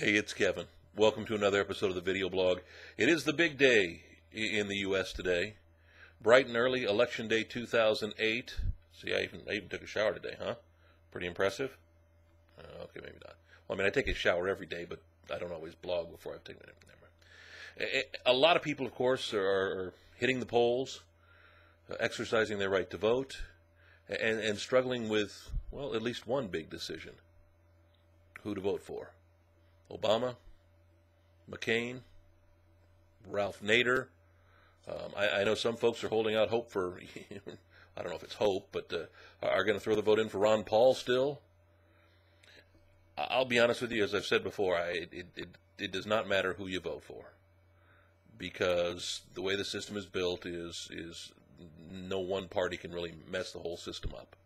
Hey, it's Kevin. Welcome to another episode of the video blog. It is the big day in the U.S. today. Bright and early, Election Day 2008. See, I even took a shower today, huh? Pretty impressive? Okay, maybe not. Well, I mean, I take a shower every day, but I don't always blog before I take it. A lot of people, of course, are hitting the polls, exercising their right to vote, and struggling with, well, at least one big decision. Who to vote for. Obama, McCain, Ralph Nader. I know some folks are holding out hope for, I don't know if it's hope, but are going to throw the vote in for Ron Paul still. I'll be honest with you, as I've said before, it does not matter who you vote for, because the way the system is built is no one party can really mess the whole system up.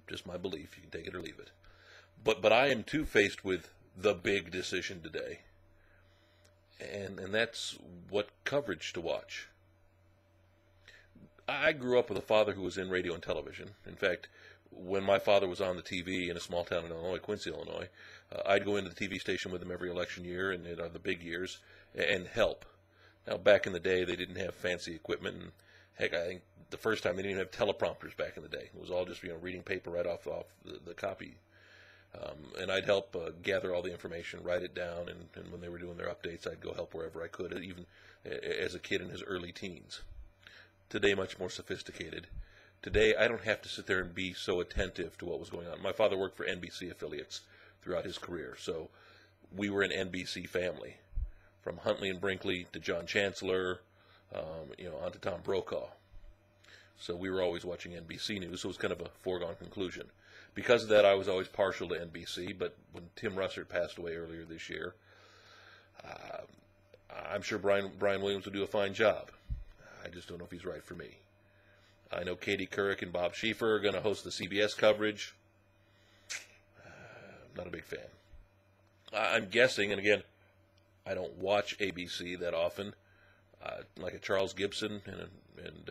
Just my belief. You can take it or leave it. But I am too faced with the big decision today, and that's what coverage to watch. I grew up with a father who was in radio and television. In fact, when my father was on the TV in a small town in Illinois, Quincy, Illinois, I'd go into the TV station with him every election year and the big years and help. Now, back in the day, they didn't have fancy equipment, and heck, I think the first time they didn't even have teleprompters back in the day. It was all just reading paper right off the copy. And I'd help gather all the information, write it down, and when they were doing their updates, I'd go help wherever I could, even as a kid in his early teens. Today, much more sophisticated. Today, I don't have to sit there and be so attentive to what was going on. My father worked for NBC affiliates throughout his career, so we were an NBC family, from Huntley and Brinkley to John Chancellor, on to Tom Brokaw. So we were always watching NBC News, so it was kind of a foregone conclusion. Because of that, I was always partial to NBC, but when Tim Russert passed away earlier this year, I'm sure Brian Williams will do a fine job. I just don't know if he's right for me. I know Katie Couric and Bob Schieffer are going to host the CBS coverage. Not a big fan. I'm guessing, and again, I don't watch ABC that often, like a Charles Gibson and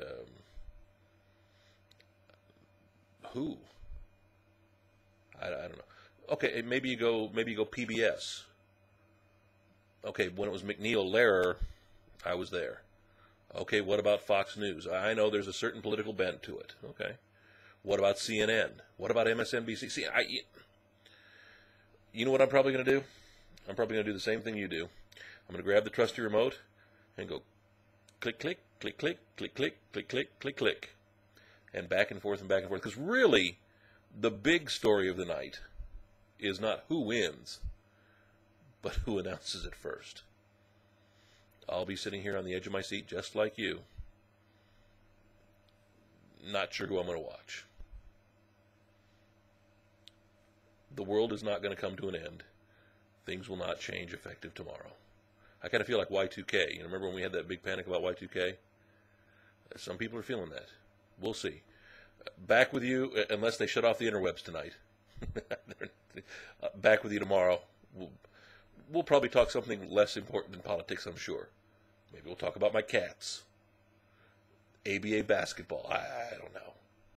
who? I don't know. Okay, maybe you go PBS. Okay, when it was McNeil Lehrer, I was there. Okay, what about Fox News? I know there's a certain political bent to it. Okay. What about CNN? What about MSNBC? See, you know what I'm probably going to do? I'm probably going to do the same thing you do. I'm going to grab the trusty remote and go click, click, click, click, click, click, click, click, click, click, and back and forth and back and forth. Because really, the big story of the night is not who wins, but who announces it first. I'll be sitting here on the edge of my seat just like you, not sure who I'm going to watch. The world is not going to come to an end. Things will not change effective tomorrow. I kind of feel like Y2K. Remember when we had that big panic about Y2K? Some people are feeling that. We'll see. Back with you, unless they shut off the interwebs tonight. Back with you tomorrow. We'll probably talk something less important than politics, I'm sure. Maybe we'll talk about my cats. ABA basketball. I don't know.